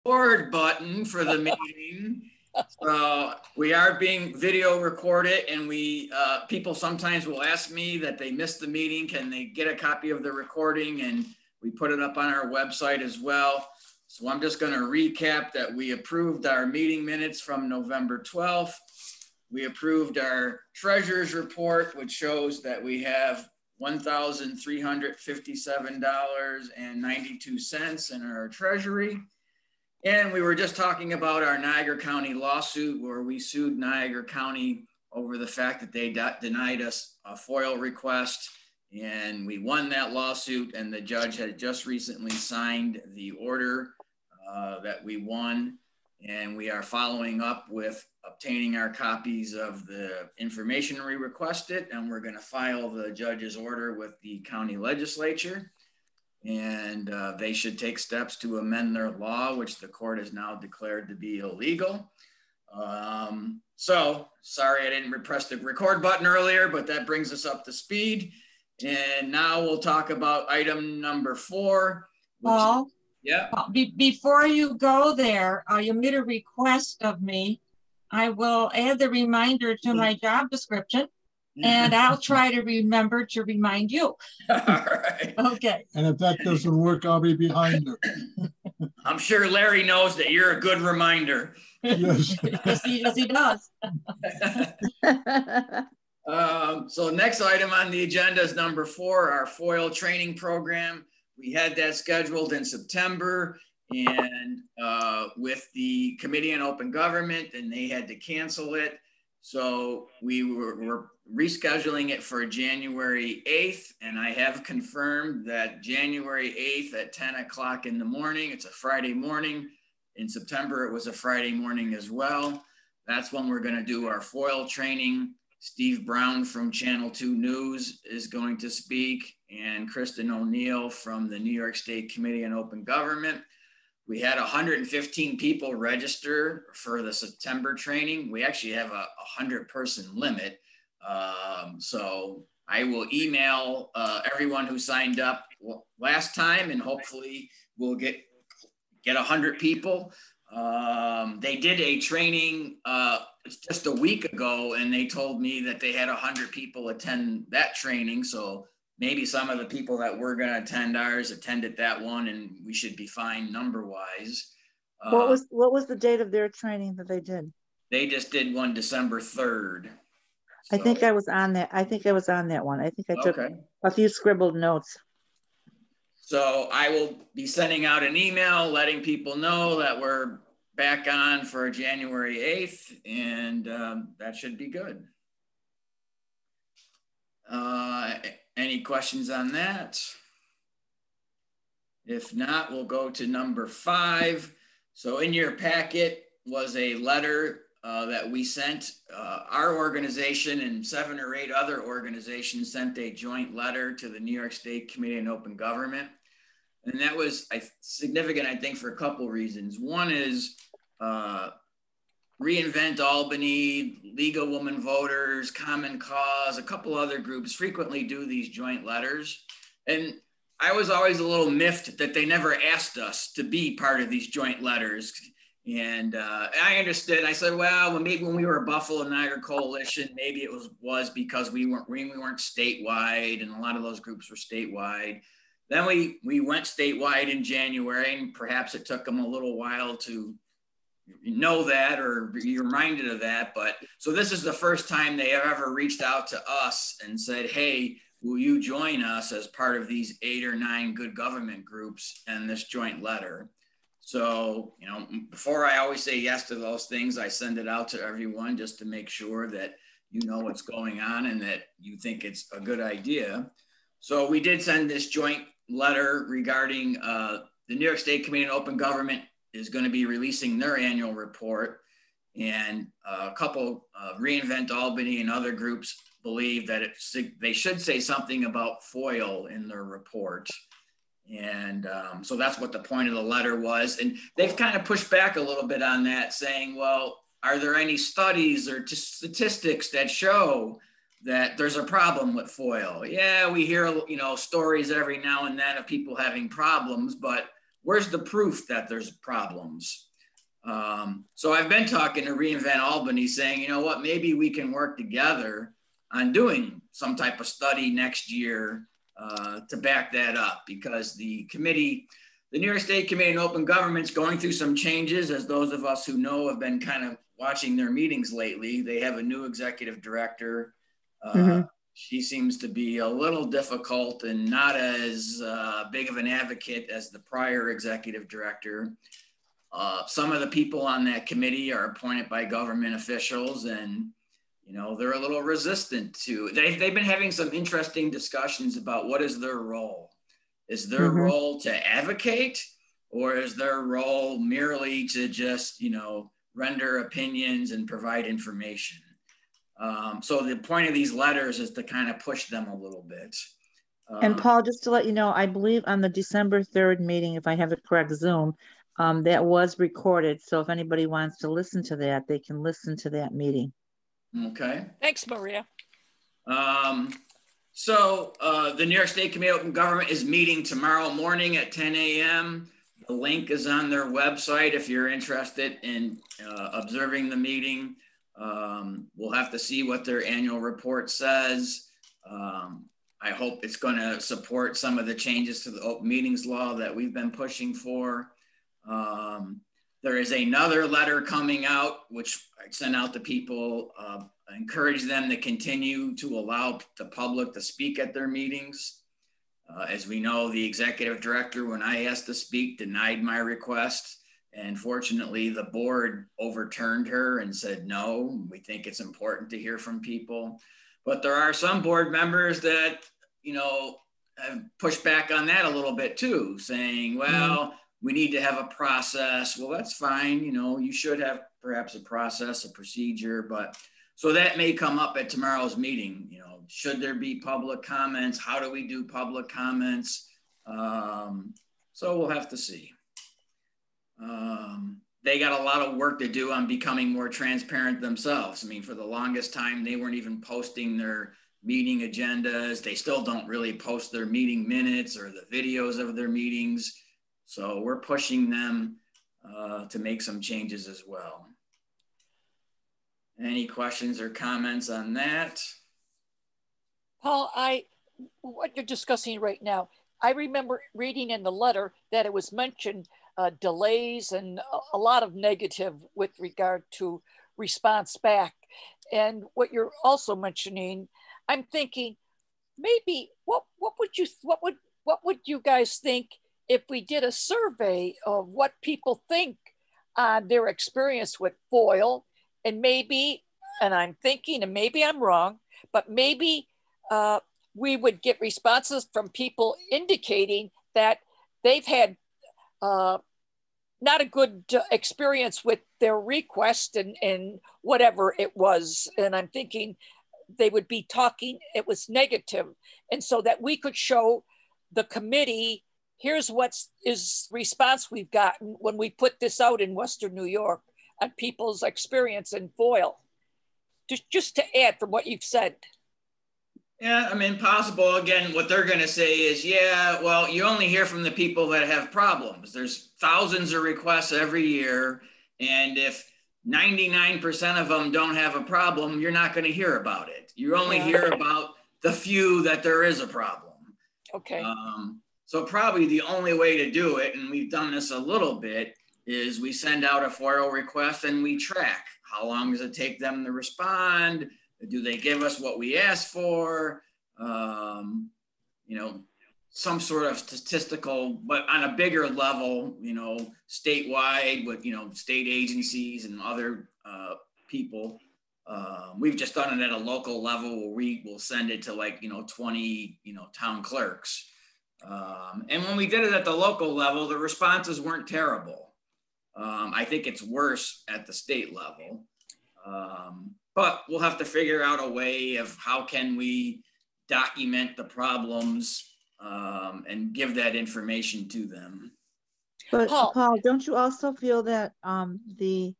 record button for the meeting. So we are being video recorded, and people sometimes will ask me that they missed the meeting. Can they get a copy of the recording? And we put it up on our website as well. So I'm just going to recap that we approved our meeting minutes from November 12th. We approved our treasurer's report, which shows that we have $1,357.92 in our treasury. And we were just talking about our Niagara County lawsuit, where we sued Niagara County over the fact that they denied us a FOIL request. And we won that lawsuit, and the judge had just recently signed the order that we won. And we are following up with obtaining our copies of the information we requested, and we're going to file the judge's order with the county legislature. And they should take steps to amend their law, which the court has now declared to be illegal. So sorry I didn't press the record button earlier, but that brings us up to speed. And now we'll talk about item number 4. Paul, yeah. Before you go there, you made a request of me. I will add the reminder to my job description, and I'll try to remember to remind you. All right. Okay. And if that doesn't work, I'll be behind you. I'm sure Larry knows that you're a good reminder. Yes. Yes, he does. So next item on the agenda is number 4, our FOIL training program. We had that scheduled in September, and with the Committee on Open Government, and they had to cancel it. So we were rescheduling it for January 8th, and I have confirmed that January 8th at 10 o'clock in the morning, it's a Friday morning. In September, it was a Friday morning as well. That's when we're going to do our FOIL training. Steve Brown from Channel 2 News is going to speak, and Kristen O'Neill from the New York State Committee on Open Government. We had 115 people register for the September training. We actually have a 100-person limit. So I will email everyone who signed up last time, and hopefully we'll get 100 people. They did a training just a week ago, and they told me that they had 100 people attend that training. So maybe some of the people that were going to attend ours attended that one, and we should be fine number wise. What was the date of their training that they did? They just did one December 3rd. So, I think I was on that. I think I was on that one. I think I took a few scribbled notes. So I will be sending out an email letting people know that we're back on for January 8th, and that should be good. Any questions on that? If not, we'll go to number 5. So in your packet was a letter that we sent. Our organization and 7 or 8 other organizations sent a joint letter to the New York State Committee on Open Government. And that was significant, I think, for a couple reasons. One is Reinvent Albany, League of Women Voters, Common Cause, a couple other groups frequently do these joint letters. And I was always a little miffed that they never asked us to be part of these joint letters. And I understood. I said, well, maybe when we were a Buffalo Niagara Coalition, maybe it was because we weren't statewide, and a lot of those groups were statewide. Then we went statewide in January, and perhaps it took them a little while to know that or be reminded of that. But so this is the first time they have ever reached out to us and said, hey, will you join us as part of these 8 or 9 good government groups and this joint letter? So, you know, before I always say yes to those things, I send it out to everyone just to make sure that you know what's going on and that you think it's a good idea. So we did send this joint letter regarding the New York State Committee on Open Government is going to be releasing their annual report. And a couple Reinvent Albany and other groups believe that they should say something about FOIL in their report. And so that's what the point of the letter was. And they've kind of pushed back a little bit on that, saying, well, are there any studies or statistics that show that there's a problem with FOIL? Yeah, we hear, stories every now and then of people having problems, but where's the proof that there's problems? So I've been talking to Reinvent Albany saying, you know what, maybe we can work together on doing some type of study next year to back that up, because the committee, the New York State Committee on Open Government, is going through some changes, as those of us who know have been kind of watching their meetings lately. They have a new executive director. She seems to be a little difficult and not as big of an advocate as the prior executive director. Some of the people on that committee are appointed by government officials, and you know, they're a little resistant to. They've been having some interesting discussions about what is their role. Is their role to advocate, or is their role merely to just, you know, render opinions and provide information? So the point of these letters is to kind of push them a little bit. And Paul, just to let you know, I believe on the December 3rd meeting, if I have it correct, Zoom, that was recorded. So if anybody wants to listen to that, they can listen to that meeting. Okay. Thanks, Maria. So the New York State Committee on Open Government is meeting tomorrow morning at 10 a.m. The link is on their website if you're interested in observing the meeting. We'll have to see what their annual report says. I hope it's going to support some of the changes to the open meetings law that we've been pushing for. There is another letter coming out, which I sent out to people, encourage them to continue to allow the public to speak at their meetings. As we know, the executive director, when I asked to speak, denied my request. And fortunately, the board overturned her and said, no, we think it's important to hear from people. But there are some board members that, you know, have pushed back on that a little bit too, saying, well, we need to have a process. Well, that's fine. You know, you should have perhaps a process, a procedure, but so that may come up at tomorrow's meeting. You know, should there be public comments? How do we do public comments? So we'll have to see. They got a lot of work to do on becoming more transparent themselves. I mean, for the longest time, they weren't even posting their meeting agendas. They still don't really post their meeting minutes or the videos of their meetings. So we're pushing them to make some changes as well. Any questions or comments on that? Paul, what you're discussing right now, I remember reading in the letter that it was mentioned delays and a lot of negative with regard to response back. And what you're also mentioning, I'm thinking maybe what would you guys think if we did a survey of what people think on their experience with FOIL, and maybe, and I'm thinking, and maybe I'm wrong, but maybe we would get responses from people indicating that they've had not a good experience with their request and whatever it was. And I'm thinking they would be talking, it was negative. And so that we could show the committee, here's what is response we've gotten when we put this out in Western New York on people's experience in FOIL. Just to add from what you've said. Yeah, I mean, possible. Again, what they're going to say is, yeah, well, you only hear from the people that have problems. There's thousands of requests every year. And if 99% of them don't have a problem, you're not going to hear about it. You only hear about the few that there is a problem. Okay. So probably the only way to do it, and we've done this a little bit, is we send out a FOIL request and we track. How long does it take them to respond? Do they give us what we asked for? You know, some sort of statistical, but on a bigger level, you know, statewide with, you know, state agencies and other people. We've just done it at a local level where we will send it to, like, you know, 20, you know, town clerks. And when we did it at the local level, the responses weren't terrible. I think it's worse at the state level. But we'll have to figure out a way of how can we document the problems and give that information to them. But Paul, don't you also feel that the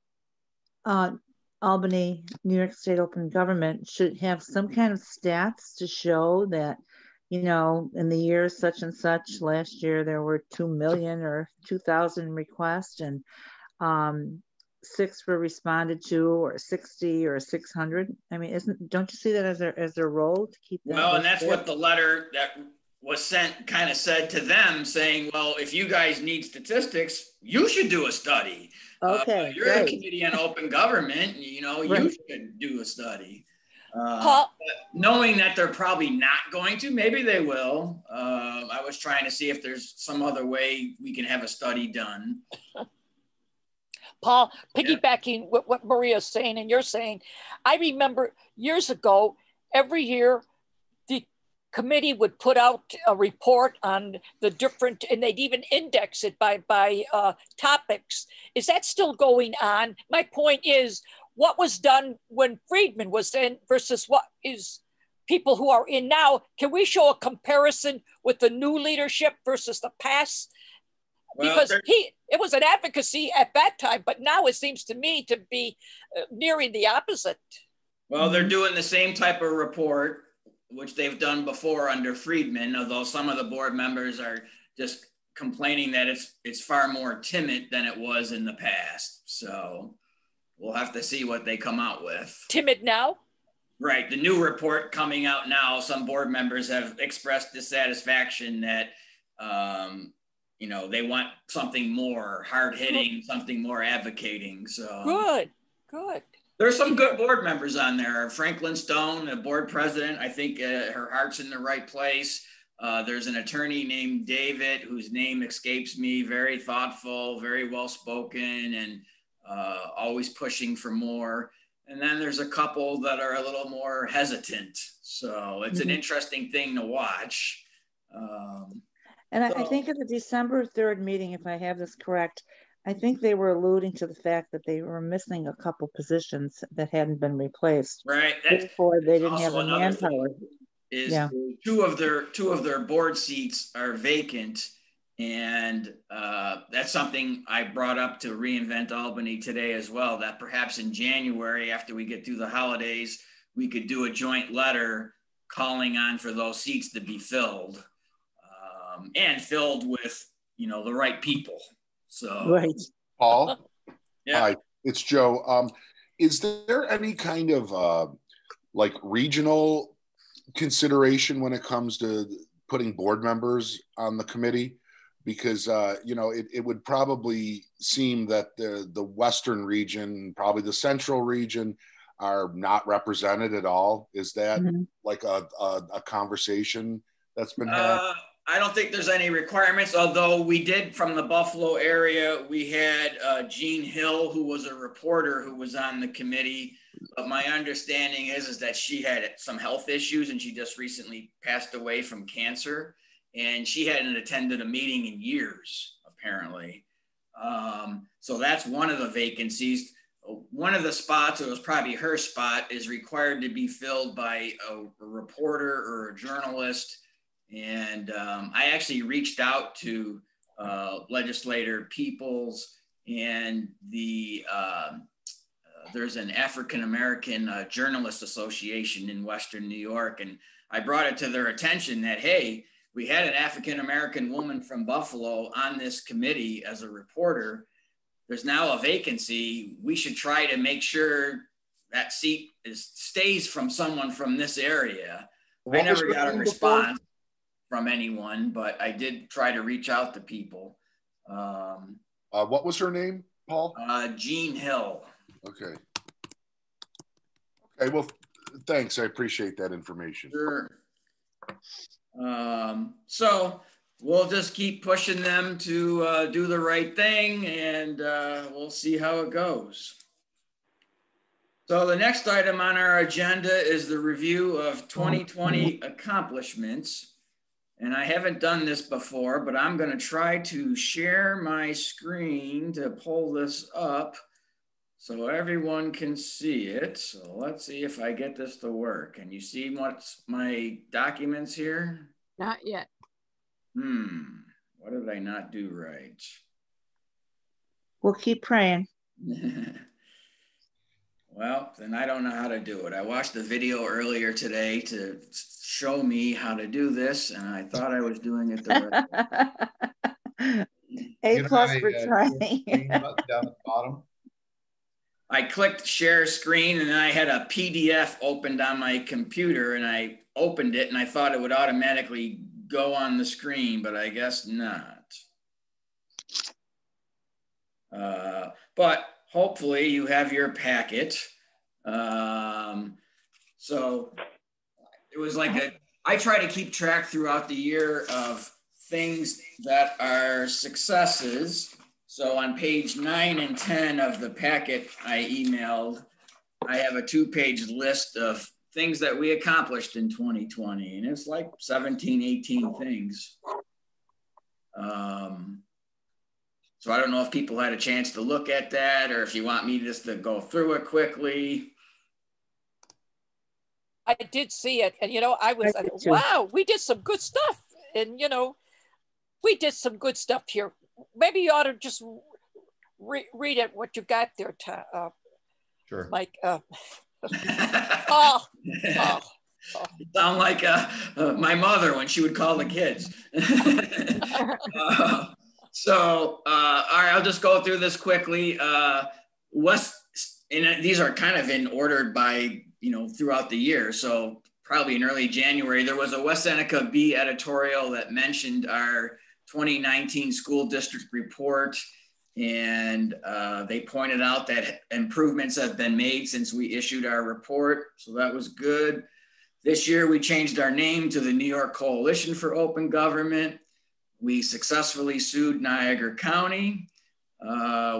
Albany, New York State Open Government should have some kind of stats to show that, you know, in the year such and such, last year there were 2 million or 2,000 requests, and 6 were responded to, or 60 or 600. I mean, don't you see that as their role to keep that? Well, and that's what the letter that was sent kind of said to them, saying, well, if you guys need statistics, you should do a study. Okay, you're the Committee on Open Government, you know, you should do a study. Knowing that they're probably not going to, maybe they will. I was trying to see if there's some other way we can have a study done. Paul, piggybacking what Maria's saying and you're saying, I remember years ago, every year, the committee would put out a report on the different, and they'd even index it by topics. Is that still going on? My point is, what was done when Friedman was in versus what is people who are in now? Can we show a comparison with the new leadership versus the past? Because it was an advocacy at that time, but now it seems to me to be nearing the opposite. Well, they're doing the same type of report, which they've done before under Friedman, although some of the board members are just complaining that it's far more timid than it was in the past. So we'll have to see what they come out with. Timid now? Right. The new report coming out now, some board members have expressed dissatisfaction that, you know, they want something more hard-hitting, something more advocating. So good. There's some good board members on there. Franklin Stone, the board president, I think her heart's in the right place. There's an attorney named David, whose name escapes me, very thoughtful, very well-spoken, and always pushing for more. And then there's a couple that are a little more hesitant. So it's an interesting thing to watch. I think at the December 3rd meeting, if I have this correct, I think they were alluding to the fact that they were missing a couple positions that hadn't been replaced. Right. Therefore, they didn't have the manpower. Two of their board seats are vacant, and that's something I brought up to Reinvent Albany today as well, that perhaps in January, after we get through the holidays, we could do a joint letter calling on for those seats to be filled, and filled with, you know, the right people. So Paul, yeah. Hi, it's Joe. Is there any kind of like regional consideration when it comes to putting board members on the committee? Because you know, it would probably seem that the Western region, probably the Central region, are not represented at all. Is that like a conversation that's been had? I don't think there's any requirements, although we did, from the Buffalo area, we had Jean Hill, who was a reporter who was on the committee. But my understanding is that she had some health issues and she just recently passed away from cancer. And she hadn't attended a meeting in years, apparently. So that's one of the vacancies. One of the spots, it was probably her spot, is required to be filled by a reporter or a journalist. And I actually reached out to legislator Peoples and there's an African-American Journalist Association in Western New York. And I brought it to their attention that, hey, we had an African-American woman from Buffalo on this committee as a reporter. There's now a vacancy. We should try to make sure that seat stays from someone from this area. I never got a response from anyone, but I did try to reach out to people. What was her name, Paul? Jean Hill. Okay. Okay, well, thanks. I appreciate that information. Sure. So we'll just keep pushing them to do the right thing, and we'll see how it goes. So the next item on our agenda is the review of 2020 accomplishments. And I haven't done this before, but I'm going to try to share my screen to pull this up so everyone can see it. So let's see if I get this to work. Can you see what's my documents here? Not yet. What did I not do right? We'll keep praying. Well, then I don't know how to do it. I watched the video earlier today to show me how to do this, and I thought I was doing it the right way. A plus for trying. Down at the bottom. I clicked share screen, and then I had a PDF opened on my computer, and I opened it, and I thought it would automatically go on the screen, but I guess not. But hopefully you have your packet. So it was like I try to keep track throughout the year of things that are successes. So on page 9 and 10 of the packet I emailed, I have a 2-page list of things that we accomplished in 2020. And it's like 17, 18 things. So I don't know if people had a chance to look at that, or if you want me just to go through it quickly. I did see it, and I was like, wow, we did some good stuff, and we did some good stuff here. Maybe you ought to just read it, what you got there, Sure, Mike. Oh. You sound like my mother when she would call the kids. All right, I'll just go through this quickly. These are kind of in order by, throughout the year. So probably in early January, there was a West Seneca Bee editorial that mentioned our 2019 school district report. And they pointed out that improvements have been made since we issued our report. So that was good. This year, we changed our name to the New York Coalition for Open Government. We successfully sued Niagara County.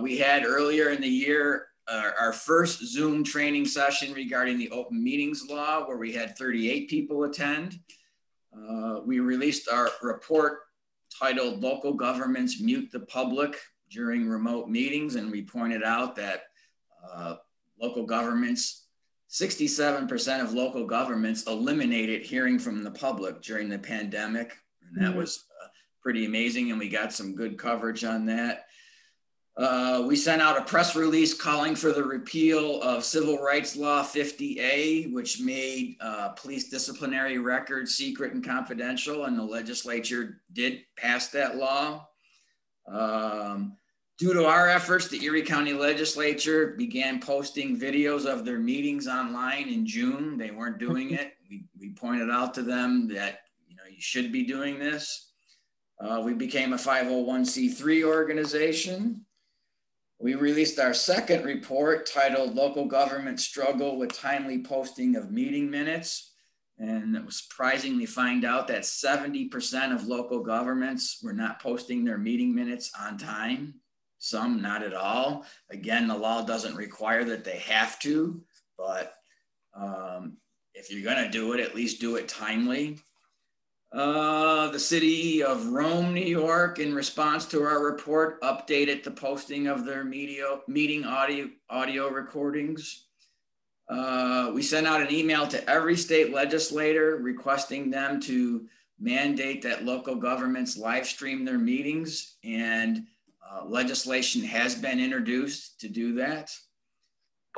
We had earlier in the year our first Zoom training session regarding the open meetings law, where we had 38 people attend. We released our report titled Local Governments Mute the Public During Remote Meetings, and we pointed out that local governments, 67% of local governments eliminated hearing from the public during the pandemic, and that was pretty amazing, and we got some good coverage on that. We sent out a press release calling for the repeal of Civil Rights Law 50A, which made police disciplinary records secret and confidential, and the legislature did pass that law. Due to our efforts, the Erie County Legislature began posting videos of their meetings online in June. They weren't doing it. We pointed out to them that you should be doing this. We became a 501c3 organization. We released our second report titled Local Government Struggle with Timely Posting of Meeting Minutes. And it was surprisingly find out that 70% of local governments were not posting their meeting minutes on time. Some not at all. Again, the law doesn't require that they have to, but if you're gonna do it, at least do it timely. The city of Rome, New York, in response to our report, updated the posting of their meeting audio recordings. We sent out an email to every state legislator requesting them to mandate that local governments live stream their meetings, and legislation has been introduced to do that.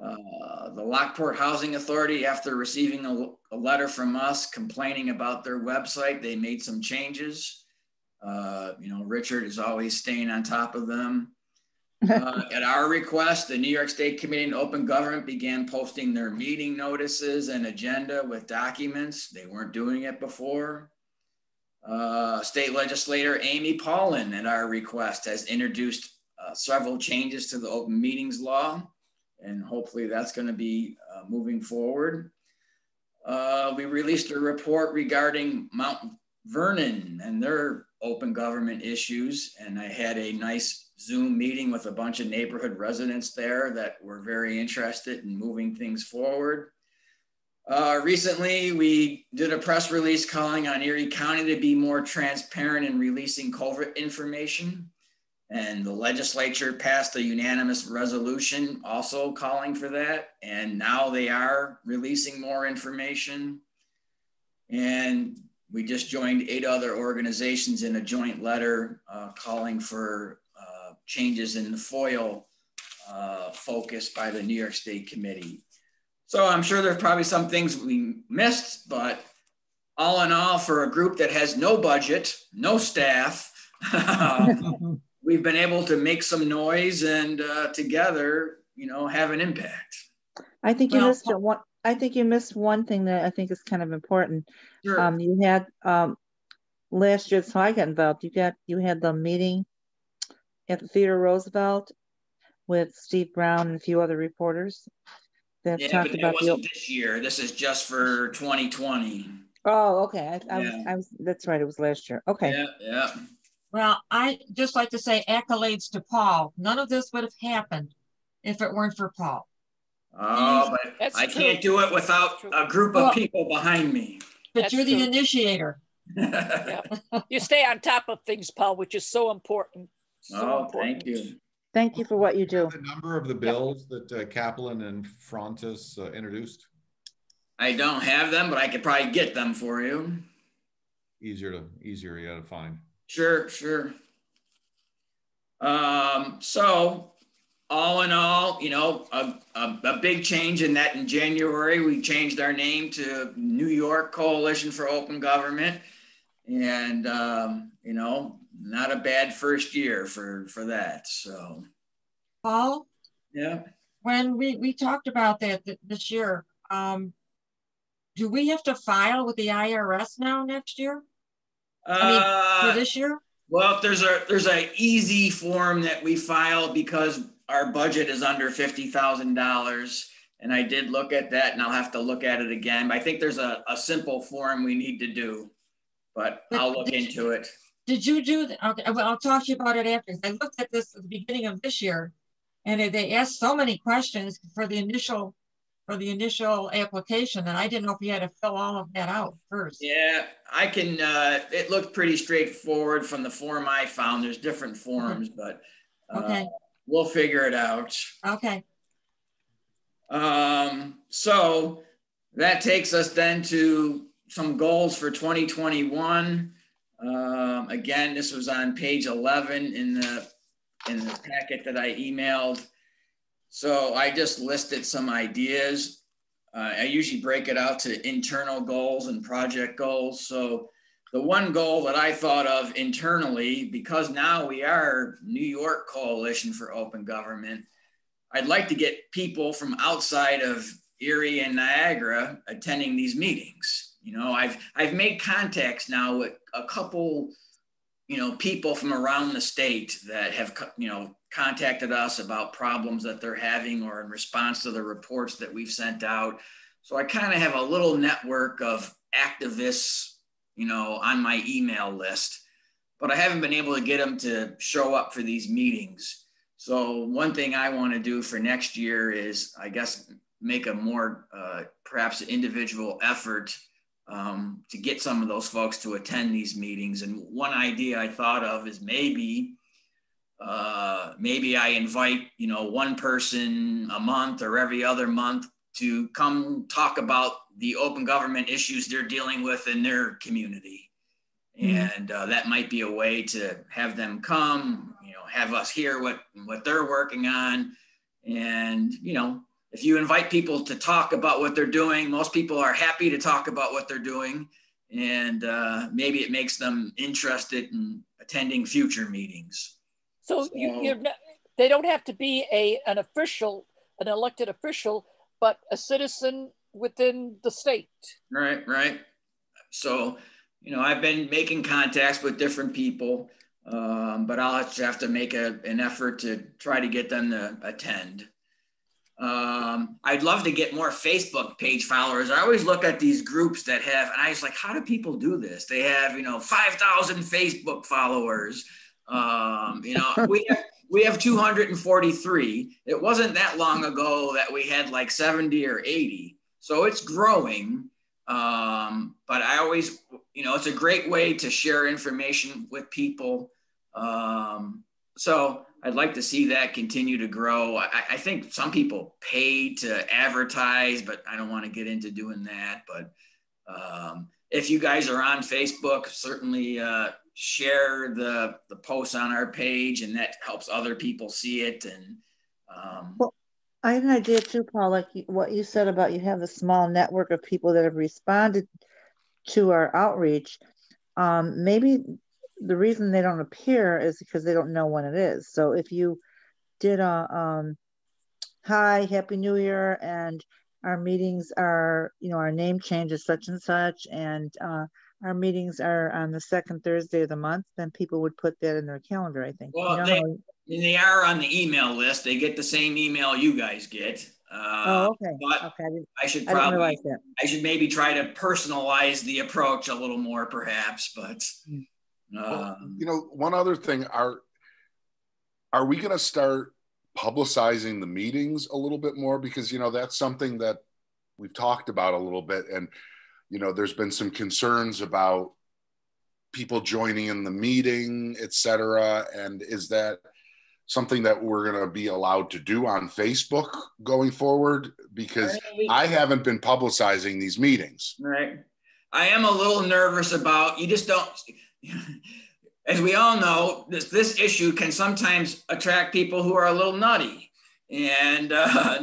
The Lockport Housing Authority, after receiving a letter from us complaining about their website, they made some changes. Richard is always staying on top of them. At our request, the New York State Committee on Open Government began posting their meeting notices and agenda with documents. They weren't doing it before. State legislator Amy Paulin, at our request, has introduced several changes to the open meetings law, and hopefully that's going to be moving forward. We released a report regarding Mount Vernon and their open government issues, and I had a nice Zoom meeting with a bunch of neighborhood residents there that were very interested in moving things forward. Recently, we did a press release calling on Erie County to be more transparent in releasing COVID information. And the legislature passed a unanimous resolution also calling for that. And now they are releasing more information. And we just joined 8 other organizations in a joint letter calling for changes in the FOIL focus by the New York State Committee. So I'm sure there's probably some things we missed, but all in all, for a group that has no budget, no staff, we've been able to make some noise and together, have an impact. I think you missed one. I think you missed one thing that I think is kind of important. Sure. You had last year, so I got involved. You had the meeting at the Theodore Roosevelt with Steve Brown and a few other reporters that talked but about it wasn't this year. This is just for 2020. Oh, okay. I was. That's right. It was last year. Okay. Yeah. Well, I just like to say accolades to Paul. None of this would have happened if it weren't for Paul. Oh, but I can't do it without a group of people behind me. But you're the initiator. Yeah. You stay on top of things, Paul, which is so important. Thank you. Thank you for what you do. The number of the bills that Kaplan and Frontis introduced? I don't have them, but I could probably get them for you. Easier to find. Sure. So all in all, a big change in that. In January, we changed our name to New York Coalition for Open Government. And, not a bad first year for that. So, Paul? Yeah. When we talked about that this year, do we have to file with the IRS now next year? For this year? Well, there's a easy form that we file because our budget is under $50,000. And I did look at that, and I'll have to look at it again. I think there's a simple form we need to do, but I'll look into it. Did you do that? Okay, well, I'll talk to you about it after. I looked at this at the beginning of this year, and they asked so many questions for the initial application, and I didn't know if you had to fill all of that out first. Yeah, I can. It looked pretty straightforward from the form I found. There's different forms, but we'll figure it out. Okay. So that takes us then to some goals for 2021. Again, this was on page 11 in the packet that I emailed. So I just listed some ideas. I usually break it out to internal goals and project goals. So the one goal that I thought of internally, because now we are New York Coalition for Open Government, I'd like to get people from outside of Erie and Niagara attending these meetings. I've made contacts now with a couple, people from around the state that have, contacted us about problems that they're having or in response to the reports that we've sent out. So I kind of have a little network of activists, on my email list, but I haven't been able to get them to show up for these meetings. So one thing I want to do for next year is, I guess, make a more perhaps individual effort to get some of those folks to attend these meetings. And one idea I thought of is maybe I invite, one person a month or every other month to come talk about the open government issues they're dealing with in their community. And that might be a way to have them come, have us hear what they're working on. And, if you invite people to talk about what they're doing, most people are happy to talk about what they're doing. And maybe it makes them interested in attending future meetings. So they don't have to be an elected official, but a citizen within the state. Right. So, I've been making contacts with different people, but I'll have to make an effort to try to get them to attend. I'd love to get more Facebook page followers. I always look at these groups that have, and I was like, how do people do this? They have, 5,000 Facebook followers. We have 243. It wasn't that long ago that we had like 70 or 80. So it's growing. But I always, it's a great way to share information with people. So I'd like to see that continue to grow. I think some people pay to advertise, but I don't want to get into doing that. But if you guys are on Facebook, certainly share the posts on our page, and that helps other people see it. And well, I have an idea too, Paul, like what you said about you have a small network of people that have responded to our outreach, maybe the reason they don't appear is because they don't know when it is. So if you did a hi, Happy New Year, and our meetings are, our name change is such and such, and our meetings are on the second Thursday of the month, then people would put that in their calendar, I think. Well, they are on the email list. They get the same email you guys get. Okay. But okay. I should didn't realize that. I should maybe try to personalize the approach a little more, perhaps. But one other thing, are we going to start publicizing the meetings a little bit more? Because that's something that we've talked about a little bit, and there's been some concerns about people joining in the meeting, etc. And is that something that we're going to be allowed to do on Facebook going forward? Because I haven't been publicizing these meetings. Right. I am a little nervous about, you just don't, as we all know, this issue can sometimes attract people who are a little nutty. And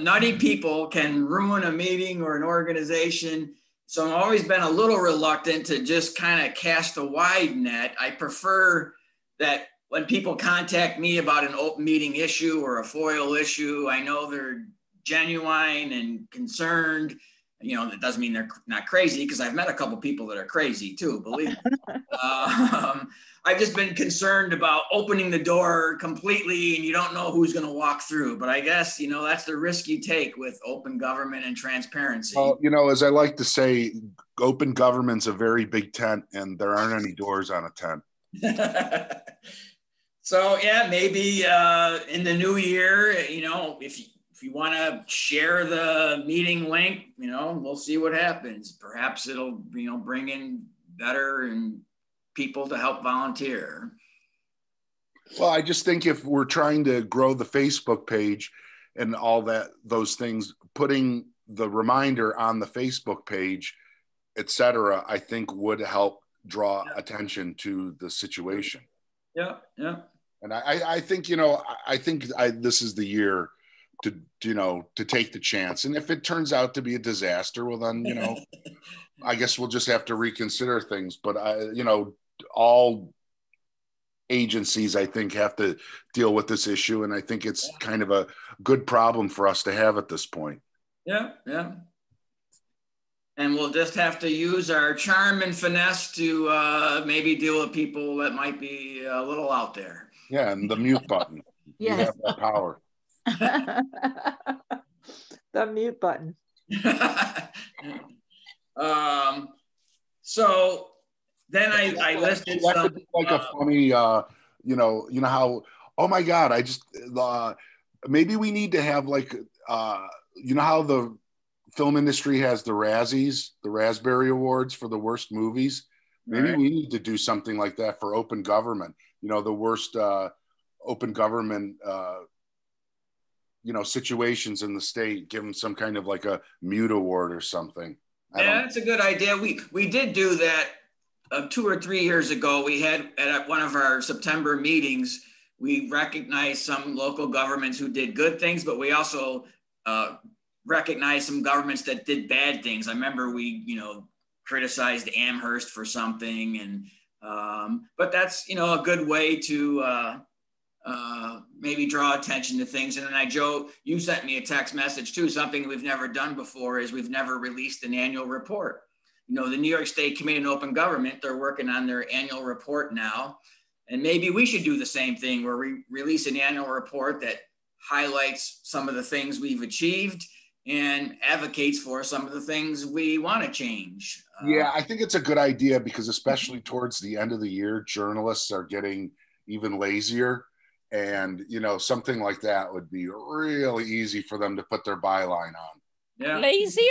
nutty people can ruin a meeting or an organization. So I've always been a little reluctant to just kind of cast a wide net. I prefer that when people contact me about an open meeting issue or a FOIL issue, I know they're genuine and concerned. That doesn't mean they're not crazy, because I've met a couple people that are crazy too, believe me. I've just been concerned about opening the door completely and you don't know who's going to walk through. But I guess, that's the risk you take with open government and transparency. Well, as I like to say, open government's a very big tent and there aren't any doors on a tent. So yeah, maybe in the new year, if you want to share the meeting link, we'll see what happens. Perhaps it'll, bring in better and people to help volunteer. Well, I just think if we're trying to grow the Facebook page and all those things, putting the reminder on the Facebook page, etc., I think would help draw attention to the situation. Yeah. And I think, this is the year to take the chance. And if it turns out to be a disaster, well then, I guess we'll just have to reconsider things. But all agencies, I think, have to deal with this issue. And I think it's kind of a good problem for us to have at this point. Yeah. And we'll just have to use our charm and finesse to maybe deal with people that might be a little out there. Yeah, and the mute button. Yes. You have that power. The mute button. So then I listed that some, could be like a funny how, oh my God, I just maybe we need to have like how the film industry has the Razzies, the Raspberry Awards for the worst movies. Maybe we need to do something like that for open government. The worst open government situations in the state, give them some kind of like a mute award or something. Yeah, that's a good idea. We did do that 2 or 3 years ago. We had at one of our September meetings, we recognized some local governments who did good things, but we also recognized some governments that did bad things. I remember we, criticized Amherst for something, and but that's a good way to maybe draw attention to things. And then Joe, you sent me a text message too. Something we've never done before is we've never released an annual report. The New York State Committee on Open Government, they're working on their annual report now. And maybe we should do the same thing where we release an annual report that highlights some of the things we've achieved and advocates for some of the things we want to change. Yeah, I think it's a good idea because especially towards the end of the year, journalists are getting even lazier. And, something like that would be really easy for them to put their byline on. Yeah. Lazier?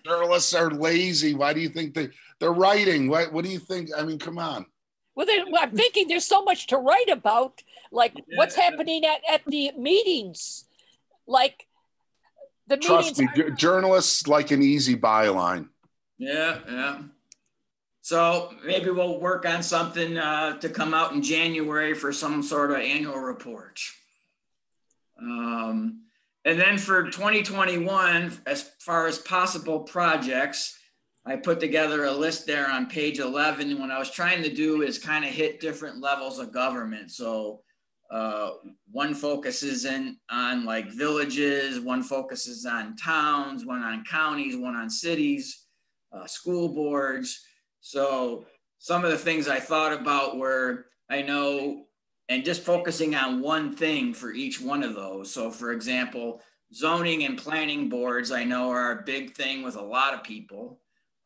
Journalists are lazy. Why do you think they're writing? What do you think? I mean, come on. Well, I'm thinking there's so much to write about, like what's happening at the meetings. Like the Trust meetings. me, journalists like an easy byline. Yeah. So maybe we'll work on something to come out in January for some sort of annual report. And then for 2021, as far as possible projects, I put together a list there on page 11. What I was trying to do is kind of hit different levels of government. So one focuses on like villages, one focuses on towns, one on counties, one on cities, school boards. So some of the things I thought about were, I know, and just focusing on one thing for each one of those. So for example, zoning and planning boards, I know are a big thing with a lot of people.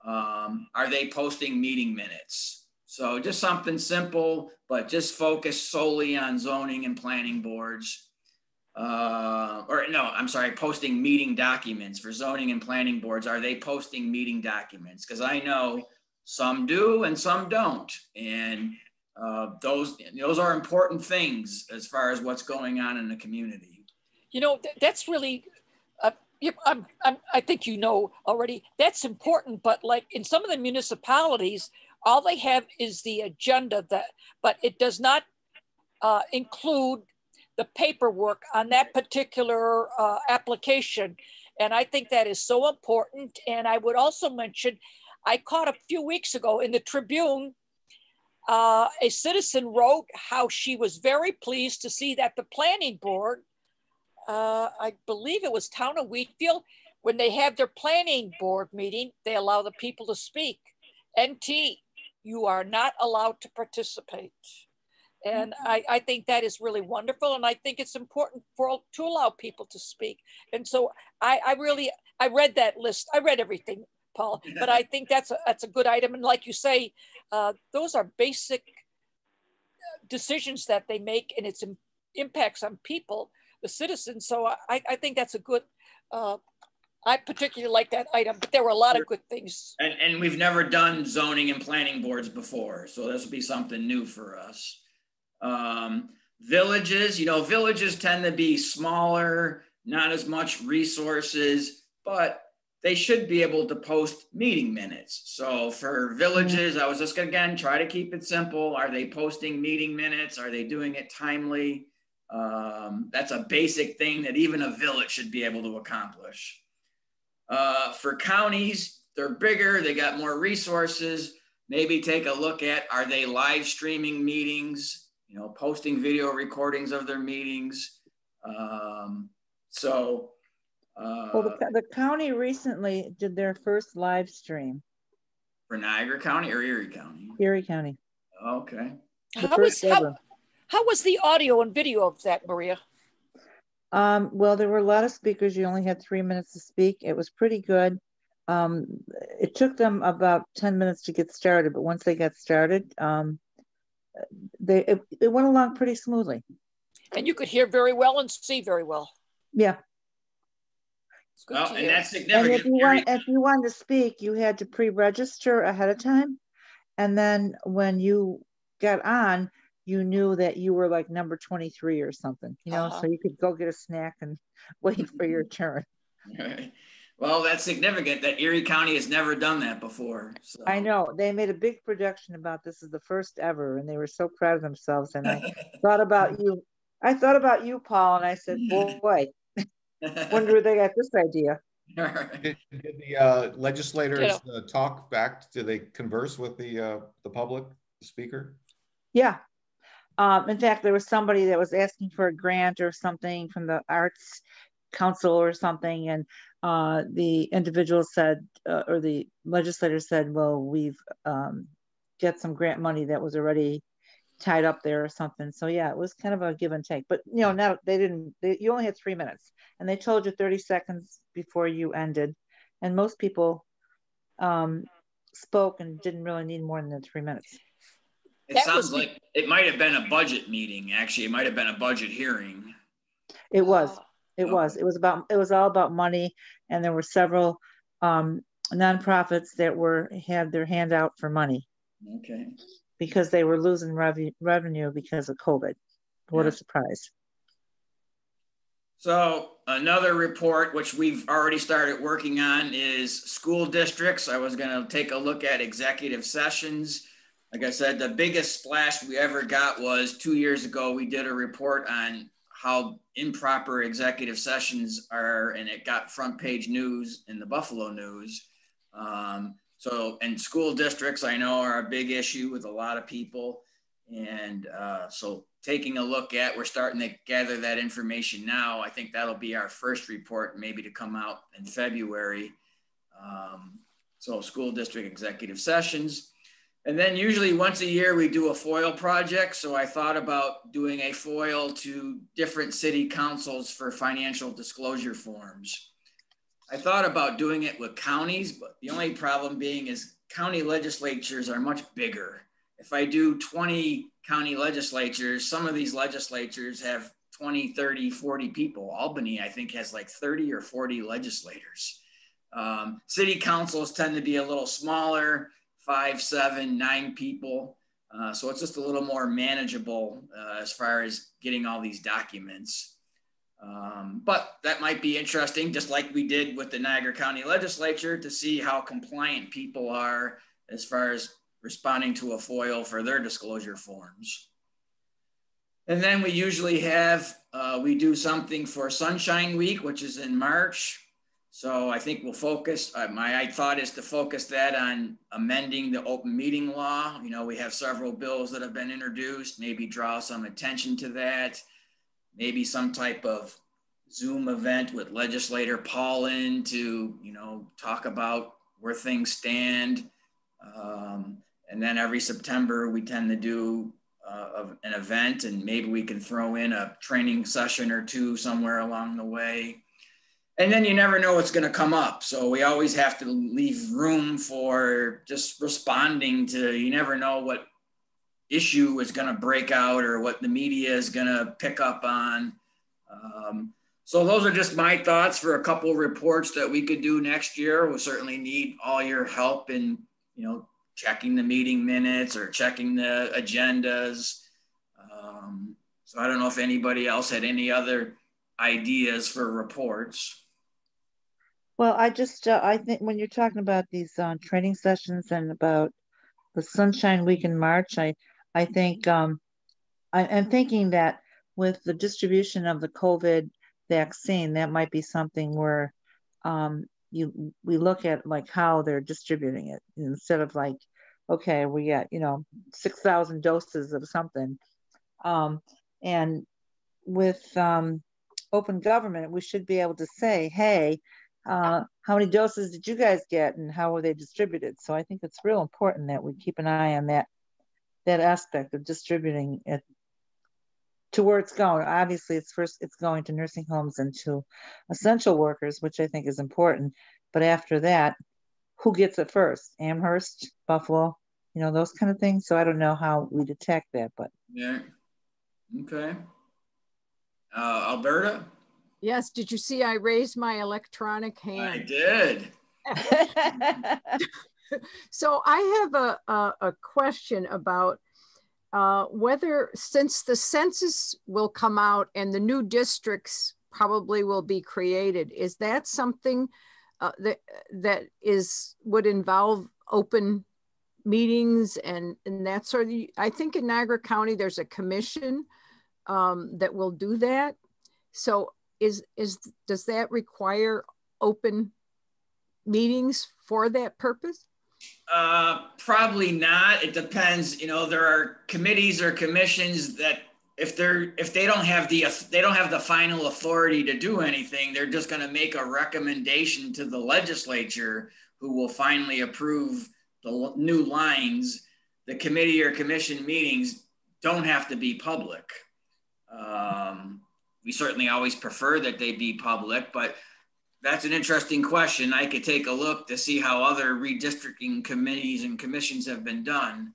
Are they posting meeting minutes? So just something simple, but just focus solely on zoning and planning boards. Or no, I'm sorry, posting meeting documents for zoning and planning boards. Are they posting meeting documents? Because I know some do and some don't. And those are important things as far as what's going on in the community. You know, that's really, I think you know already, that's important, but like in some of the municipalities, all they have is the agenda, but it does not include the paperwork on that particular application. And I think that is so important. And I would also mention, I caught a few weeks ago in the Tribune, a citizen wrote how she was very pleased to see that the planning board, I believe it was Town of Wheatfield, when they have their planning board meeting, they allow the people to speak. NT, you are not allowed to participate. And I think that is really wonderful. And I think it's important to allow people to speak. And so I read that list. I read everything, Paul, but I think that's a good item. And like you say, those are basic decisions that they make, and its impacts on people, the citizens. So I think that's a good, I particularly like that item, but there were a lot of good things. And we've never done zoning and planning boards before. So this will be something new for us. Villages, villages tend to be smaller, not as much resources, but they should be able to post meeting minutes. So for villages, I was just again, try to keep it simple. Are they posting meeting minutes? Are they doing it timely? That's a basic thing that even a village should be able to accomplish. For counties, they're bigger, they got more resources. Maybe take a look at, are they live streaming meetings? Posting video recordings of their meetings. Well, the county recently did their first live stream. For Niagara County or Erie County? Erie County. Okay. How was the audio and video of that, Maria? Well, there were a lot of speakers. You only had 3 minutes to speak. It was pretty good. It took them about 10 minutes to get started, but once they got started, it went along pretty smoothly. And you could hear very well and see very well. Yeah. It's good to hear. And that's significant. And if you wanted to speak, you had to pre-register ahead of time. And then when you got on, you knew that you were like number 23 or something, so you could go get a snack and wait for your turn. Right. Well, that's significant that Erie County has never done that before. So. I know. They made a big production about this as the first ever, and they were so proud of themselves. And I thought about you. I thought about you, Paul, and I said, boy, wonder where they got this idea. Did the legislators talk back? Did they converse with the public, the speaker? Yeah. In fact, there was somebody that was asking for a grant or something from the Arts Council or something, and the individual said, or the legislator said, well, we've got some grant money that was already tied up there or something. So yeah, it was kind of a give and take, but now you only had 3 minutes, and they told you 30 seconds before you ended, and most people spoke and didn't really need more than 3 minutes. It sounds like it might have been a budget meeting. Actually, it might have been a budget hearing. It was. It was all about money, and there were several nonprofits that had their hand out for money. Okay. Because they were losing revenue because of COVID. What a surprise. So another report, which we've already started working on, is school districts. I was going to take a look at executive sessions. Like I said, the biggest splash we ever got was 2 years ago. We did a report on how improper executive sessions are, and it got front page news in the Buffalo News. So, and school districts, I know, are a big issue with a lot of people. And so taking a look at, we're starting to gather that information now. I think that'll be our first report, maybe to come out in February. So school district executive sessions. And then usually once a year we do a FOIL project. So I thought about doing a FOIL to different city councils for financial disclosure forms. I thought about doing it with counties, but the only problem being is county legislatures are much bigger. If I do 20 county legislatures, some of these legislatures have 20, 30, 40 people. Albany, I think, has like 30 or 40 legislators. City councils tend to be a little smaller, 5, 7, 9 people. So it's just a little more manageable as far as getting all these documents. But that might be interesting, just like we did with the Niagara County legislature, to see how compliant people are as far as responding to a FOIL for their disclosure forms. And then we usually have, we do something for Sunshine Week, which is in March. So I think we'll focus, my thought is to focus that on amending the open meeting law. You know, we have several bills that have been introduced, maybe draw some attention to that. Maybe some type of Zoom event with legislator Paulin to, you know, talk about where things stand. And then every September we tend to do an event, and maybe we can throw in a training session or two somewhere along the way. And then you never know what's going to come up. So we always have to leave room for just responding to, you never know what issue is going to break out or what the media is going to pick up on. So those are just my thoughts for a couple of reports that we could do next year. We'll certainly need all your help in, you know, checking the meeting minutes or checking the agendas. So I don't know if anybody else had any other ideas for reports. Well, I think when you're talking about these training sessions and about the Sunshine Week in March, I think I'm thinking that with the distribution of the COVID vaccine, that might be something where we look at like how they're distributing it instead of like, okay, we got, you know, 6,000 doses of something. And with open government, we should be able to say, hey, how many doses did you guys get and how were they distributed? So I think it's real important that we keep an eye on that aspect of distributing it to where it's going. Obviously, it's going to nursing homes and to essential workers, which I think is important. But after that, who gets it first? Amherst, Buffalo, you know, those kind of things. So I don't know how we detect that, but. Yeah. Okay. Alberta? Yes, did you see I raised my electronic hand? I did. So I have a question about whether, since the census will come out and the new districts probably will be created, is that something that would involve open meetings and that sort of? I think in Niagara County there's a commission that will do that. So does that require open meetings for that purpose? Probably not. It depends. You know, there are committees or commissions that if they don't have the final authority to do anything, they're just going to make a recommendation to the legislature, who will finally approve the new lines. The committee or commission meetings don't have to be public. We certainly always prefer that they be public, but that's an interesting question. I could take a look to see how other redistricting committees and commissions have been done.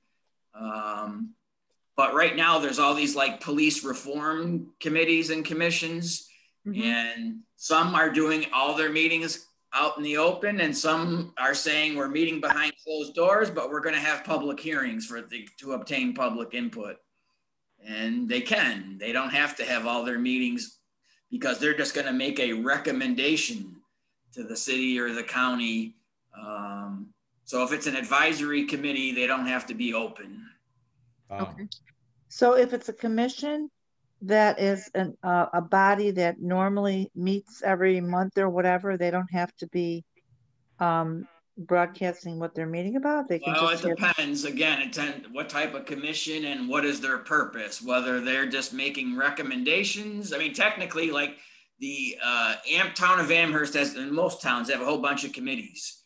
But right now there's all these like police reform committees and commissions, and some are doing all their meetings out in the open, and some are saying we're meeting behind closed doors, but we're going to have public hearings to obtain public input. And they don't have to have all their meetings, because they're just going to make a recommendation to the city or the county. So if it's an advisory committee, they don't have to be open. Okay. So if it's a commission that is a body that normally meets every month or whatever, they don't have to be broadcasting what they're meeting about? They can Well, just it depends. Again, it what type of commission and what is their purpose, whether they're just making recommendations. I mean, technically, like the town of Amherst, as in most towns, they have a whole bunch of committees.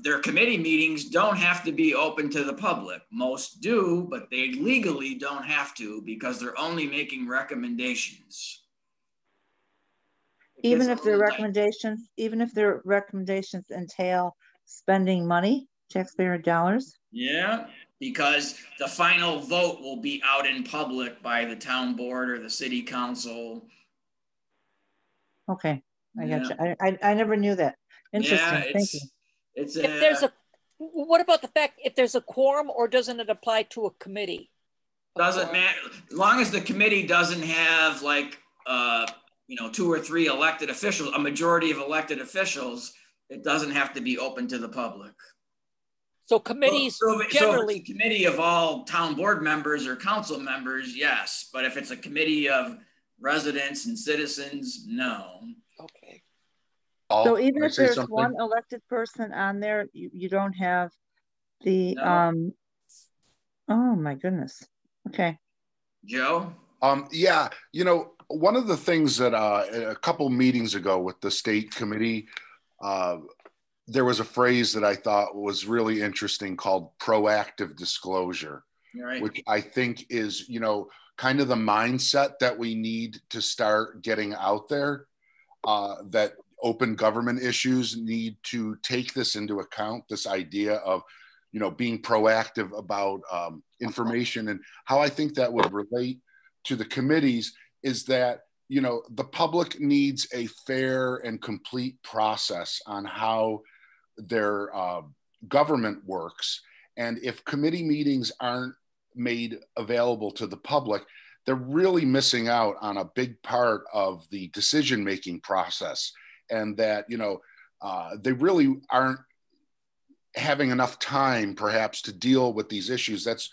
Their committee meetings don't have to be open to the public. Most do, but they legally don't have to because they're only making recommendations. Even if their recommendations entail spending money, taxpayer dollars? Yeah, because the final vote will be out in public by the town board or the city council. Okay, I got you. I never knew that. Interesting. Yeah, Thank you. What about the fact if there's a quorum, or doesn't it apply to a committee? Doesn't matter, as long as the committee doesn't have like 2 or 3 elected officials, a majority of elected officials, it doesn't have to be open to the public. So committees generally. So if it's a committee of all town board members or council members, yes. But if it's a committee of residents and citizens, no. Okay. So even if there's one elected person on there, you don't have the, No. Oh my goodness. Okay. Joe? Yeah, one of the things that a couple meetings ago with the state committee, there was a phrase that I thought was really interesting called proactive disclosure, Right. which I think is, kind of the mindset that we need to start getting out there, that open government issues need to take this into account, this idea of, being proactive about information. And how I think that would relate to the committees is that, the public needs a fair and complete process on how their government works. And if committee meetings aren't made available to the public, they're really missing out on a big part of the decision-making process. And that, they really aren't having enough time perhaps to deal with these issues. That's,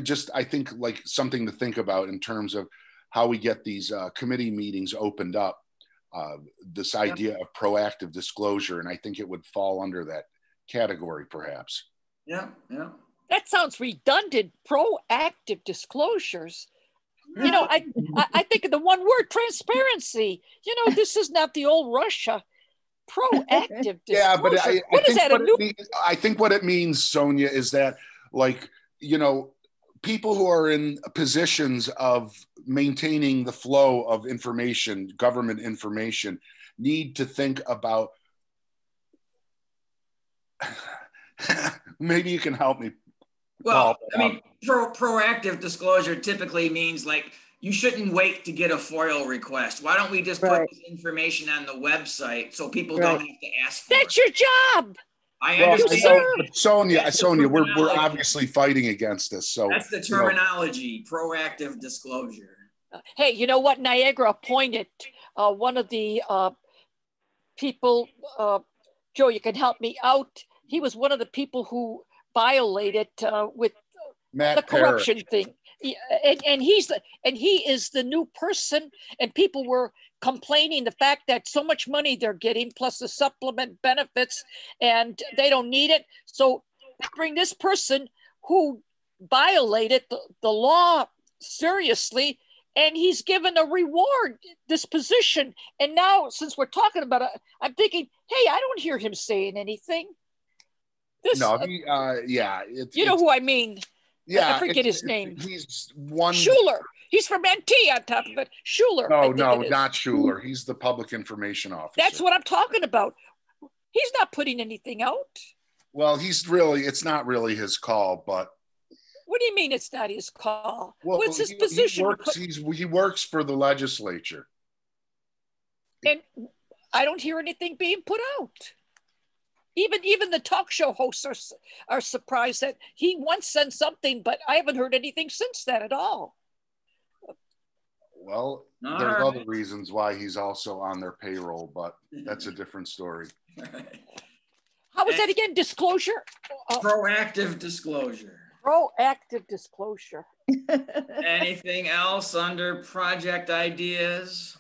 just, I think, like something to think about in terms of how we get these committee meetings opened up, this idea of proactive disclosure. And I think it would fall under that category perhaps. Yeah. That sounds redundant, proactive disclosures. I think of the one word, transparency. This is not the old Russia. Proactive disclosure. Yeah, but I think what it means, Sonia, is that, like, people who are in positions of maintaining the flow of information, government information, need to think about, maybe you can help me. Well, I mean, proactive disclosure typically means like you shouldn't wait to get a FOIL request. Why don't we just put this information on the website so people don't have to ask for it? That's your job. I understand. Sonia, we're obviously fighting against this. So that's the terminology, proactive disclosure. Hey, you know what? Niagara appointed one of the people, Joe, you can help me out. He was one of the people who violated with the corruption thing. And he is the new person, and people were complaining the fact that so much money they're getting plus the supplement benefits and they don't need it. So bring this person who violated the law seriously, and he's given a reward, this position. And now, since we're talking about it, I'm thinking, hey, I don't hear him saying anything. You know who I mean. Yeah, I forget his name. He's one. Schuler. He's from NT on top of it. Schuler. No, not Schuler. He's the public information officer. That's what I'm talking about. He's not putting anything out. Well, it's not really his call, but. What do you mean it's not his call? Well, what's his position? He works for the legislature. And I don't hear anything being put out. Even the talk show hosts are surprised that he once sent something, but I haven't heard anything since that at all. Well, there's other reasons why he's also on their payroll, but that's a different story. How was that again? Disclosure? Proactive disclosure. Proactive disclosure. Anything else under project ideas?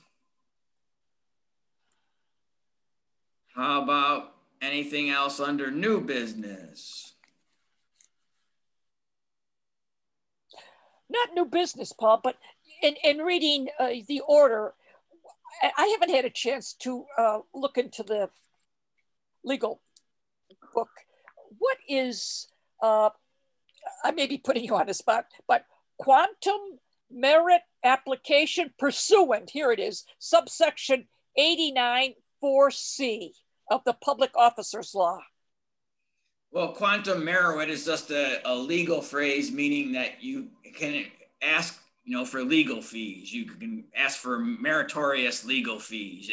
How about anything else under new business? Not new business, Paul, but in reading the order, I haven't had a chance to look into the legal book. What is, I may be putting you on the spot, but quantum merit application pursuant, here it is, subsection 89(4)(c) of the Public Officers Law? Well, quantum merit is just a legal phrase, meaning that you can ask, for legal fees. You can ask for meritorious legal fees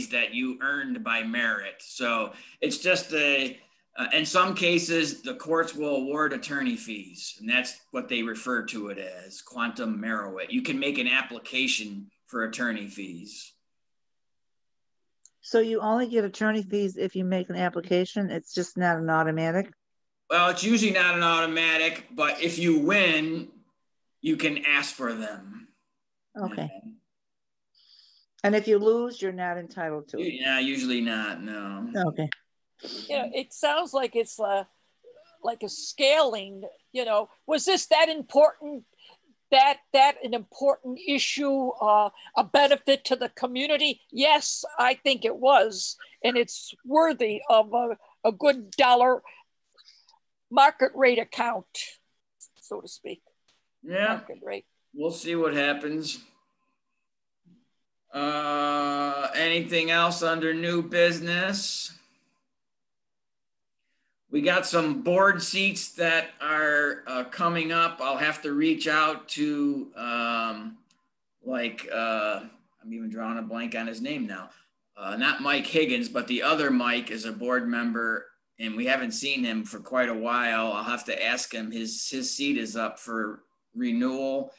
that you earned by merit. So it's just in some cases, the courts will award attorney fees, and that's what they refer to it as, quantum merit. You can make an application for attorney fees. So you only get attorney fees if you make an application? It's just not an automatic? Well, it's usually not an automatic, but if you win, you can ask for them. Okay. And if you lose, you're not entitled to it? Yeah, usually not, no. Okay. It sounds like it's like a scaling, was this that important? That an important issue, a benefit to the community? Yes, I think it was, and it's worthy of a good dollar market rate account, so to speak. Yeah, market rate. We'll see what happens. Anything else under new business? We got some board seats that are coming up. I'll have to reach out to I'm even drawing a blank on his name now. Not Mike Higgins, but the other Mike is a board member, and we haven't seen him for quite a while. I'll have to ask him. His seat is up for renewal.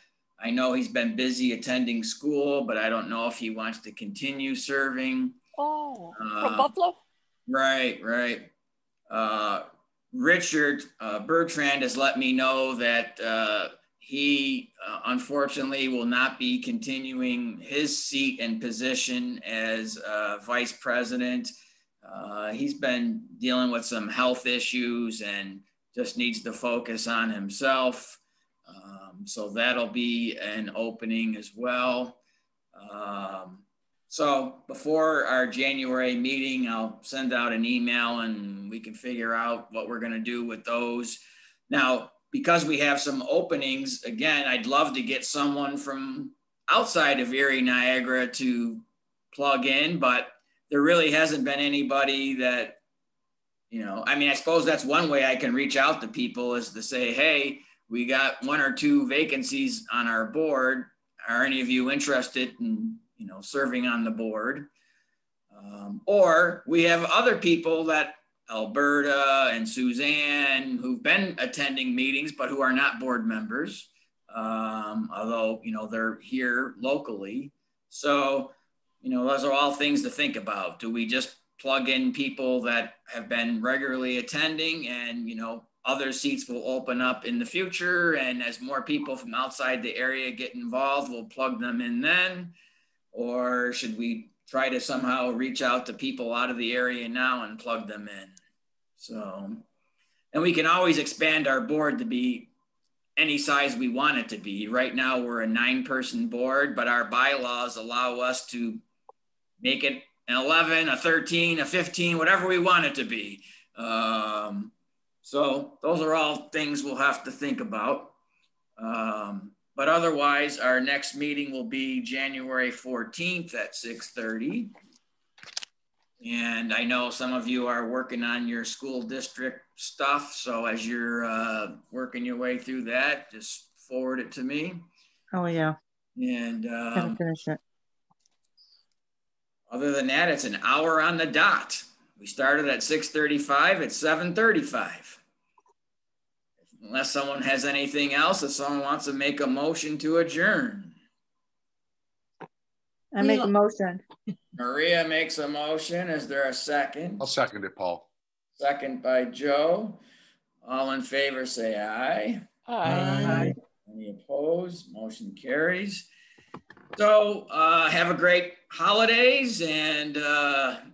I know he's been busy attending school, but I don't know if he wants to continue serving. Oh, from Buffalo? Right. Richard Bertrand has let me know that he unfortunately will not be continuing his seat and position as vice president. He's been dealing with some health issues and just needs to focus on himself. So that'll be an opening as well. So before our January meeting, I'll send out an email and we can figure out what we're going to do with those. Now, because we have some openings, again, I'd love to get someone from outside of Erie, Niagara to plug in, but there really hasn't been anybody that, I suppose that's one way I can reach out to people is to say, hey, we got 1 or 2 vacancies on our board. Are any of you interested in, serving on the board? Or we have other people that Alberta and Suzanne who've been attending meetings, but who are not board members, although, they're here locally. So, those are all things to think about. Do we just plug in people that have been regularly attending and, other seats will open up in the future, and as more people from outside the area get involved, we'll plug them in then? Or should we try to somehow reach out to people out of the area now and plug them in? So, and we can always expand our board to be any size we want it to be. Right now we're a 9-person board, but our bylaws allow us to make it an 11, a 13, a 15, whatever we want it to be. So those are all things we'll have to think about. But otherwise, our next meeting will be January 14th at 6:30. And I know some of you are working on your school district stuff. So as you're working your way through that, just forward it to me. Oh, yeah. And Haven't finished it. Other than that, it's an hour on the dot. We started at 6:35, it's 7:35. Unless someone has anything else, if someone wants to make a motion to adjourn. I make a motion. Maria makes a motion. Is there a second? I'll second it, Paul. Second by Joe. All in favor, say aye. Aye. Any opposed? Motion carries. So have a great holidays and,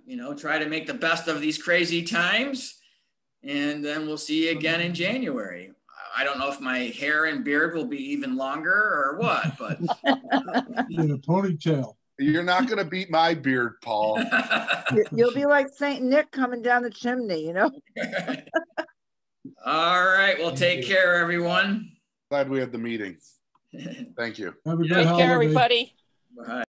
you know, try to make the best of these crazy times. And then we'll see you again in January. I don't know if my hair and beard will be even longer or what, but. In a ponytail. You're not going to beat my beard, Paul. You'll be like Saint Nick coming down the chimney, you know? All right. Well, take care, everyone. Glad we had the meeting. Thank you. Have a good Take holiday. care, everybody. Bye.